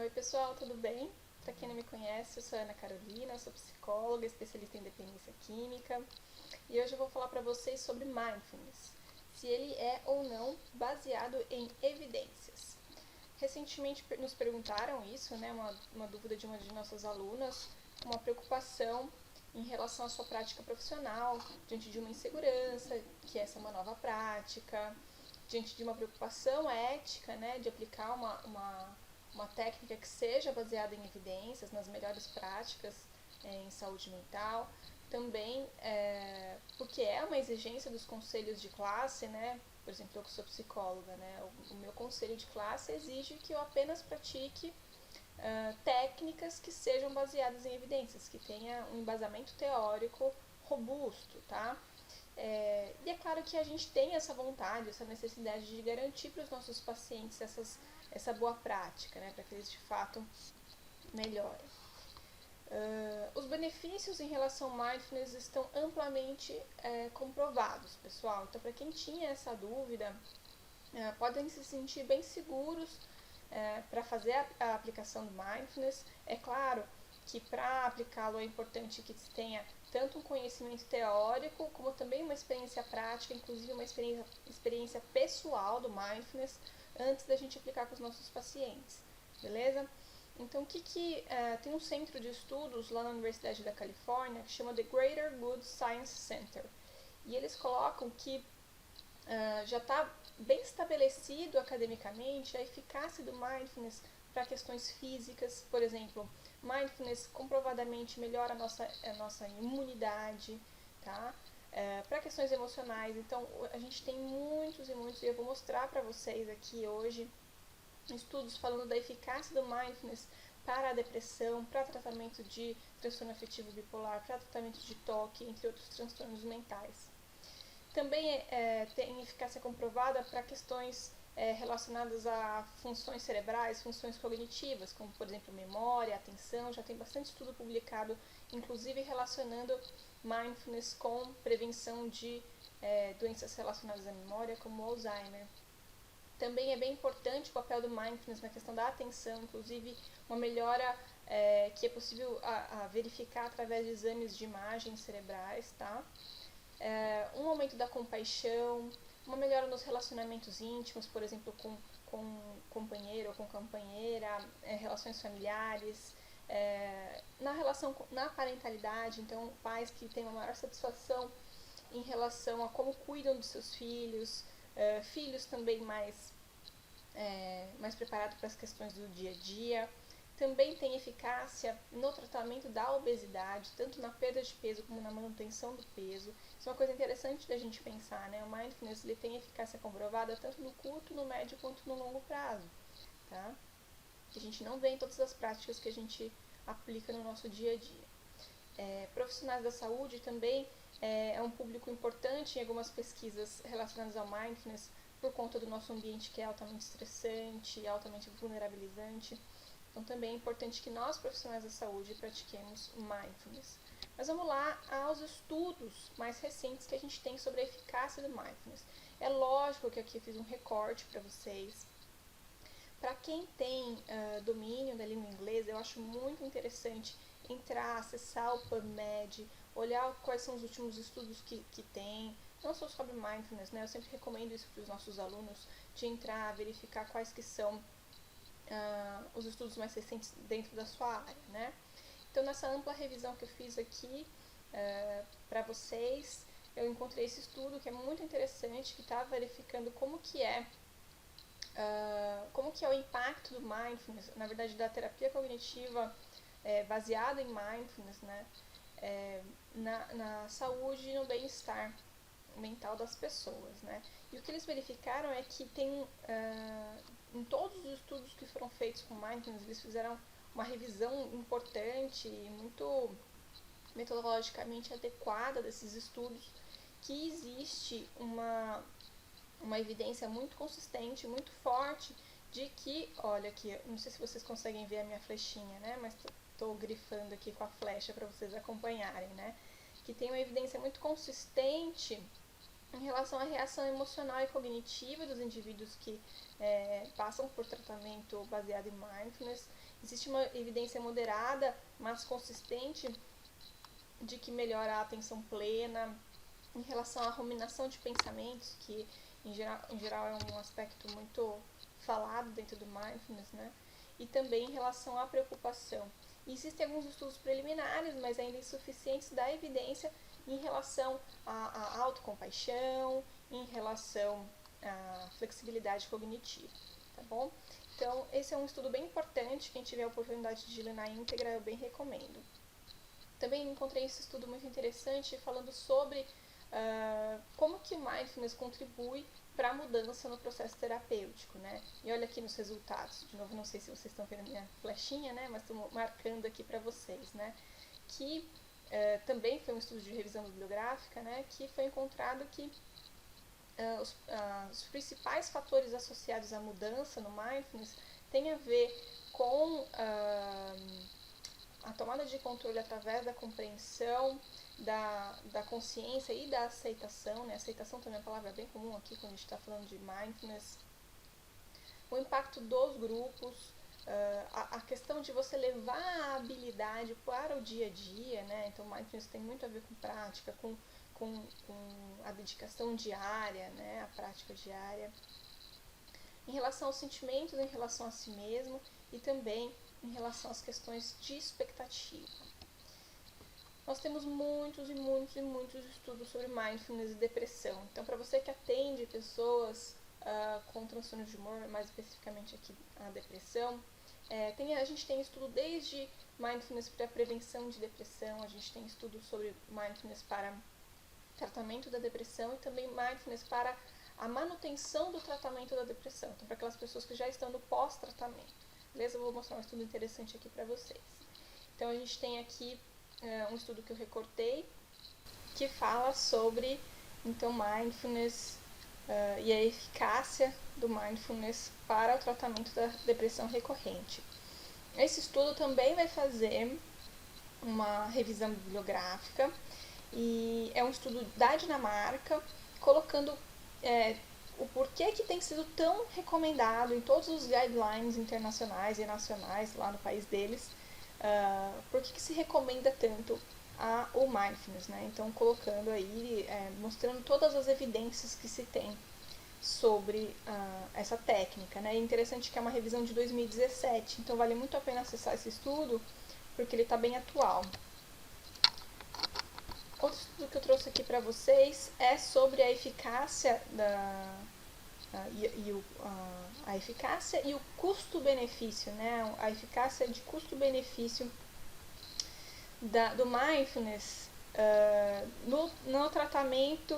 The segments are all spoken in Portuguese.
Oi pessoal, tudo bem? Para quem não me conhece, eu sou a Ana Carolina, sou psicóloga, especialista em dependência química e hoje eu vou falar para vocês sobre mindfulness, se ele é ou não baseado em evidências. Recentemente nos perguntaram isso, né, uma dúvida de uma de nossas alunas, uma preocupação em relação à sua prática profissional, diante de uma insegurança, que essa é uma nova prática, diante de uma preocupação ética, né, de aplicar uma técnica que seja baseada em evidências, nas melhores práticas em saúde mental. Também porque é uma exigência dos conselhos de classe, né? Por exemplo, eu que sou psicóloga, né? O meu conselho de classe exige que eu apenas pratique técnicas que sejam baseadas em evidências, que tenha um embasamento teórico robusto, tá? E é claro que a gente tem essa vontade, essa necessidade de garantir para os nossos pacientes essa boa prática, né, para que eles de fato melhorem. Os benefícios em relação ao mindfulness estão amplamente comprovados, pessoal. Então, para quem tinha essa dúvida, podem se sentir bem seguros para fazer a aplicação do mindfulness. É claro que para aplicá-lo é importante que se tenha tanto um conhecimento teórico, como também uma experiência prática, inclusive uma experiência pessoal do mindfulness, antes da gente aplicar com os nossos pacientes, beleza? Então, tem um centro de estudos lá na Universidade da Califórnia que chama The Greater Good Science Center. E eles colocam que já está bem estabelecido academicamente a eficácia do mindfulness para questões físicas. Por exemplo, mindfulness comprovadamente melhora a nossa imunidade, tá? Para questões emocionais. Então, a gente tem muitos, e eu vou mostrar para vocês aqui hoje estudos falando da eficácia do mindfulness para a depressão, para tratamento de transtorno afetivo bipolar, para tratamento de toque, entre outros transtornos mentais. Também tem eficácia comprovada para questões relacionadas a funções cerebrais, funções cognitivas, como, por exemplo, memória, atenção. Já tem bastante estudo publicado, inclusive relacionando mindfulness com prevenção de doenças relacionadas à memória, como Alzheimer. Também é bem importante o papel do mindfulness na questão da atenção, inclusive uma melhora que é possível verificar através de exames de imagens cerebrais, tá? Um aumento da compaixão, uma melhora nos relacionamentos íntimos, por exemplo, com companheiro ou com companheira, relações familiares, na parentalidade. Então, pais que têm uma maior satisfação em relação a como cuidam dos seus filhos, filhos também mais preparados para as questões do dia a dia. Também tem eficácia no tratamento da obesidade, tanto na perda de peso como na manutenção do peso. Isso é uma coisa interessante da gente pensar, né? O mindfulness ele tem eficácia comprovada tanto no curto, no médio quanto no longo prazo, tá? Que a gente não vê em todas as práticas que a gente aplica no nosso dia a dia. Profissionais da saúde também é um público importante em algumas pesquisas relacionadas ao mindfulness por conta do nosso ambiente que é altamente estressante, altamente vulnerabilizante. Então, também é importante que nós, profissionais da saúde, pratiquemos mindfulness. Mas vamos lá aos estudos mais recentes que a gente tem sobre a eficácia do mindfulness. É lógico que aqui eu fiz um recorte para vocês. Para quem tem domínio da língua inglesa, eu acho muito interessante entrar, acessar o PubMed, olhar quais são os últimos estudos que tem, não só sobre mindfulness, né? Eu sempre recomendo isso para os nossos alunos, de entrar, verificar quais que são os estudos mais recentes dentro da sua área, né? Então, nessa ampla revisão que eu fiz aqui para vocês, eu encontrei esse estudo que é muito interessante, que está verificando como que é o impacto do mindfulness, na verdade, da terapia cognitiva baseada em mindfulness, né? Na saúde e no bem-estar mental das pessoas, né? E o que eles verificaram é que em todos os estudos que foram feitos com mindfulness, eles fizeram uma revisão importante e muito metodologicamente adequada desses estudos, que existe uma evidência muito consistente, muito forte, de que, olha aqui, não sei se vocês conseguem ver a minha flechinha, né? Mas estou grifando aqui com a flecha para vocês acompanharem, né? Que tem uma evidência muito consistente Em relação à reação emocional e cognitiva dos indivíduos que passam por tratamento baseado em mindfulness, existe uma evidência moderada, mas consistente, de que melhora a atenção plena. Em relação à ruminação de pensamentos, que em geral é um aspecto muito falado dentro do mindfulness, né? E também em relação à preocupação. E existem alguns estudos preliminares, mas ainda insuficientes, da evidência em relação à autocompaixão, em relação à flexibilidade cognitiva, tá bom? Então, esse é um estudo bem importante, quem tiver a oportunidade de ler na íntegra, eu bem recomendo. Também encontrei esse estudo muito interessante falando sobre como que o mindfulness contribui para a mudança no processo terapêutico, né? E olha aqui nos resultados, de novo, não sei se vocês estão vendo minha flechinha, né? Mas estou marcando aqui para vocês, né? Que também foi um estudo de revisão bibliográfica, né? Que foi encontrado que os principais fatores associados à mudança no mindfulness têm a ver com a tomada de controle através da compreensão, da consciência e da aceitação, né? Aceitação também é uma palavra bem comum aqui quando a gente está falando de mindfulness. O impacto dos grupos, a questão de você levar a habilidade para o dia a dia, né? Então, mindfulness tem muito a ver com prática, com a dedicação diária, né? A prática diária. Em relação aos sentimentos, em relação a si mesmo e também em relação às questões de expectativa. Nós temos muitos estudos sobre mindfulness e depressão. Então, para você que atende pessoas com transtornos de humor, mais especificamente aqui a depressão, a gente tem estudo desde mindfulness para prevenção de depressão, a gente tem estudo sobre mindfulness para tratamento da depressão e também mindfulness para a manutenção do tratamento da depressão. Então, para aquelas pessoas que já estão no pós-tratamento. Beleza? Eu vou mostrar um estudo interessante aqui para vocês. Então, a gente tem aqui um estudo que eu recortei, que fala sobre, então, mindfulness e a eficácia do mindfulness para o tratamento da depressão recorrente. Esse estudo também vai fazer uma revisão bibliográfica e é um estudo da Dinamarca, colocando o porquê que tem sido tão recomendado em todos os guidelines internacionais e nacionais lá no país deles, por que se recomenda tanto o mindfulness, né? Então, colocando aí, mostrando todas as evidências que se tem sobre essa técnica, né? É interessante que é uma revisão de 2017, então vale muito a pena acessar esse estudo, porque ele está bem atual. Outro estudo que eu trouxe aqui para vocês é sobre a eficácia a eficácia e o custo-benefício, né? A eficácia de custo-benefício do mindfulness no tratamento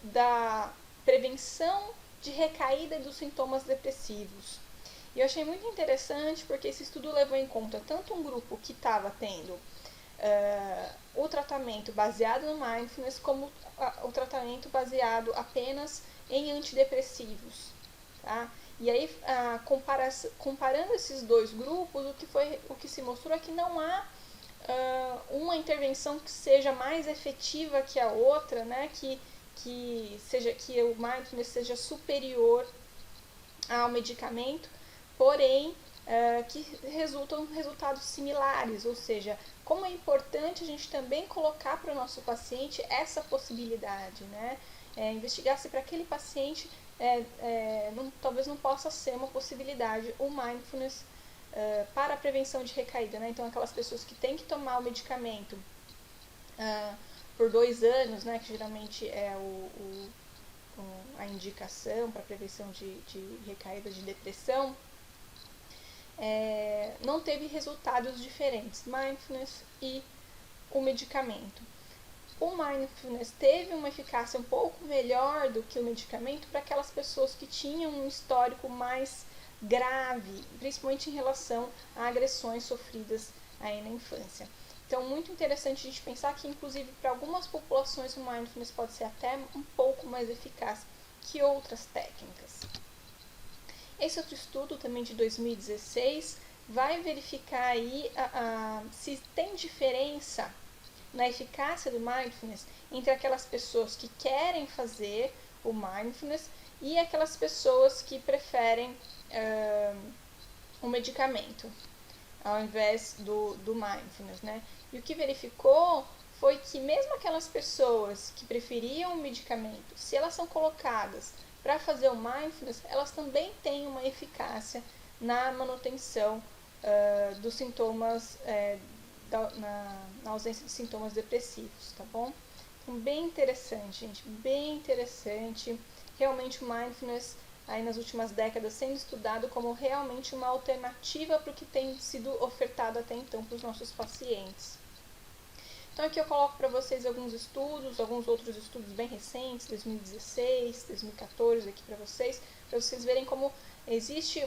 da prevenção de recaída dos sintomas depressivos. E eu achei muito interessante porque esse estudo levou em conta tanto um grupo que estava tendo o tratamento baseado no mindfulness como o tratamento baseado apenas em antidepressivos, tá? E aí, comparando esses dois grupos, o que se mostrou é que não há uma intervenção que seja mais efetiva que a outra, né? Que o mindfulness seja superior ao medicamento, porém que resultam resultados similares, ou seja, como é importante a gente também colocar para o nosso paciente essa possibilidade, né? Investigar se para aquele paciente talvez não possa ser uma possibilidade o mindfulness para a prevenção de recaída, né? Então, aquelas pessoas que têm que tomar o medicamento por 2 anos, né? Que geralmente é a indicação para prevenção de recaída de depressão, não teve resultados diferentes, mindfulness e o medicamento. O mindfulness teve uma eficácia um pouco melhor do que o medicamento para aquelas pessoas que tinham um histórico mais grave, principalmente em relação a agressões sofridas aí na infância. Então, muito interessante a gente pensar que, inclusive, para algumas populações, o mindfulness pode ser até um pouco mais eficaz que outras técnicas. Esse outro estudo, também de 2016, vai verificar aí se tem diferença na eficácia do mindfulness entre aquelas pessoas que querem fazer o mindfulness e aquelas pessoas que preferem o medicamento ao invés do mindfulness, né? E o que verificou foi que mesmo aquelas pessoas que preferiam o medicamento, se elas são colocadas para fazer o mindfulness, elas também têm uma eficácia na manutenção dos sintomas, na ausência de sintomas depressivos, tá bom? Então, bem interessante, gente, bem interessante. Realmente o mindfulness, aí nas últimas décadas, sendo estudado como realmente uma alternativa para o que tem sido ofertado até então para os nossos pacientes. Então aqui eu coloco para vocês alguns estudos, alguns outros estudos bem recentes, 2016, 2014 aqui para vocês verem como existe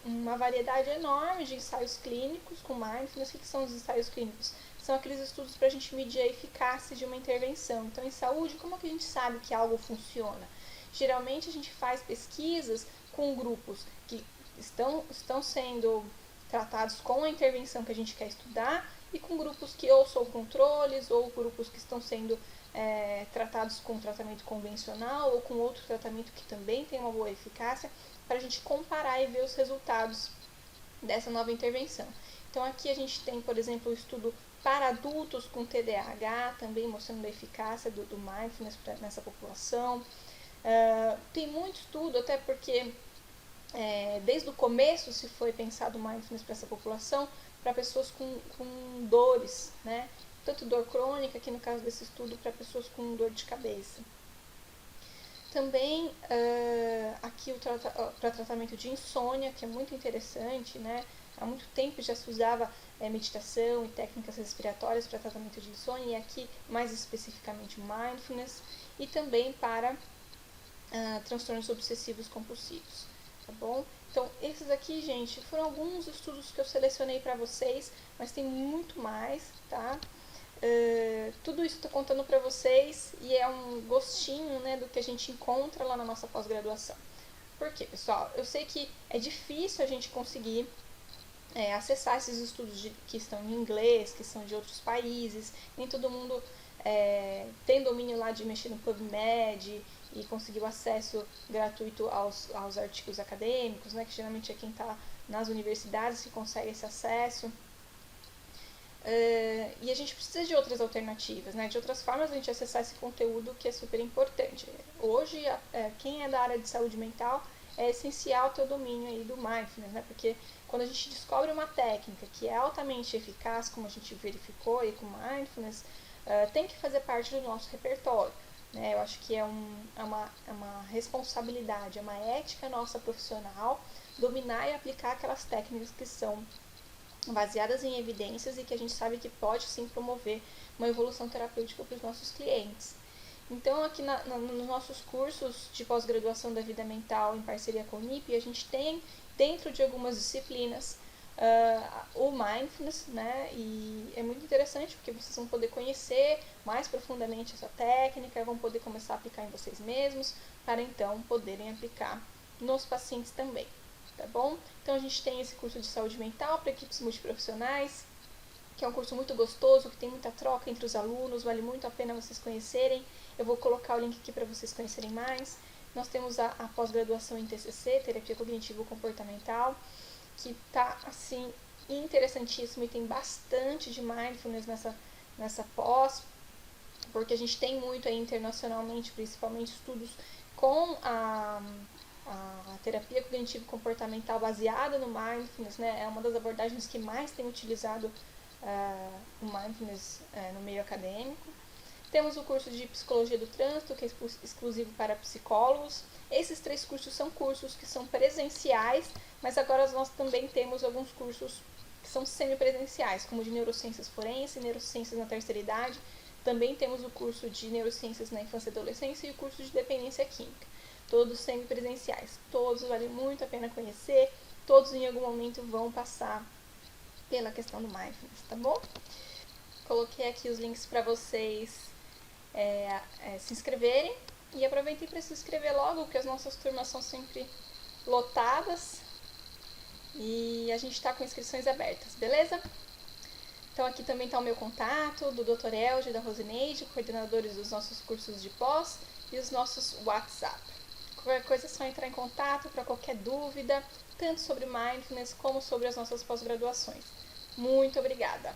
uma variedade enorme de ensaios clínicos com mindfulness. O que são os ensaios clínicos? São aqueles estudos para a gente medir a eficácia de uma intervenção. Então, em saúde, como é que a gente sabe que algo funciona? Geralmente a gente faz pesquisas com grupos que estão sendo tratados com a intervenção que a gente quer estudar e com grupos que ou são controles ou grupos que estão sendo tratados com tratamento convencional ou com outro tratamento que também tem uma boa eficácia, para a gente comparar e ver os resultados dessa nova intervenção. Então aqui a gente tem, por exemplo, o estudo para adultos com TDAH, também mostrando a eficácia do mindfulness nessa população. Tem muito estudo, até porque desde o começo se foi pensado o mindfulness para essa população, para pessoas com dores, né? Tanto dor crônica, aqui no caso desse estudo, para pessoas com dor de cabeça. Também aqui para tratamento de insônia, que é muito interessante, né? Há muito tempo já se usava meditação e técnicas respiratórias para tratamento de insônia, e aqui mais especificamente mindfulness, e também para transtornos obsessivos compulsivos, tá bom? Então, esses aqui, gente, foram alguns estudos que eu selecionei para vocês, mas tem muito mais, tá? Tudo isso estou contando para vocês e é um gostinho, né, do que a gente encontra lá na nossa pós-graduação. Por quê, pessoal? Eu sei que é difícil a gente conseguir acessar esses estudos que estão em inglês, que são de outros países, nem todo mundo tem domínio lá de mexer no PubMed e conseguir o acesso gratuito aos artigos acadêmicos, né, que geralmente é quem está nas universidades que consegue esse acesso. E a gente precisa de outras alternativas, né, de outras formas de a gente acessar esse conteúdo que é super importante. Hoje, quem é da área de saúde mental, é essencial ter o domínio aí do mindfulness, né, porque quando a gente descobre uma técnica que é altamente eficaz, como a gente verificou aí com mindfulness, tem que fazer parte do nosso repertório. Né? Eu acho que é uma responsabilidade, é uma ética nossa profissional dominar e aplicar aquelas técnicas que são baseadas em evidências e que a gente sabe que pode sim promover uma evolução terapêutica para os nossos clientes. Então, aqui nos nossos cursos de pós-graduação da vida mental em parceria com o NIP, a gente tem, dentro de algumas disciplinas, o mindfulness, né? E é muito interessante porque vocês vão poder conhecer mais profundamente essa técnica, vão poder começar a aplicar em vocês mesmos, para então poderem aplicar nos pacientes também, tá bom? Então a gente tem esse curso de saúde mental para equipes multiprofissionais, que é um curso muito gostoso, que tem muita troca entre os alunos, vale muito a pena vocês conhecerem. Eu vou colocar o link aqui para vocês conhecerem mais. Nós temos a pós-graduação em TCC, Terapia Cognitivo-Comportamental, que tá, assim, interessantíssimo e tem bastante de mindfulness nessa pós, porque a gente tem muito aí internacionalmente, principalmente estudos com a terapia cognitivo-comportamental baseada no mindfulness, né? É uma das abordagens que mais tem utilizado o mindfulness no meio acadêmico. Temos o curso de Psicologia do Trânsito, que é exclusivo para psicólogos. Esses 3 cursos são cursos que são presenciais, mas agora nós também temos alguns cursos que são semipresenciais, como de Neurociências Forense, Neurociências na Terceira Idade. Também temos o curso de Neurociências na Infância e Adolescência e o curso de Dependência Química. Todos semipresenciais. Todos vale muito a pena conhecer. Todos em algum momento vão passar pela questão do mindfulness, tá bom? Coloquei aqui os links para vocês se inscreverem e aproveitem para se inscrever logo, porque as nossas turmas são sempre lotadas e a gente está com inscrições abertas, beleza? Então aqui também está o meu contato, do Dr. Elge e da Rosineide, coordenadores dos nossos cursos de pós, e os nossos WhatsApp. Qualquer coisa é só entrar em contato para qualquer dúvida, tanto sobre Mindfulness como sobre as nossas pós-graduações. Muito obrigada!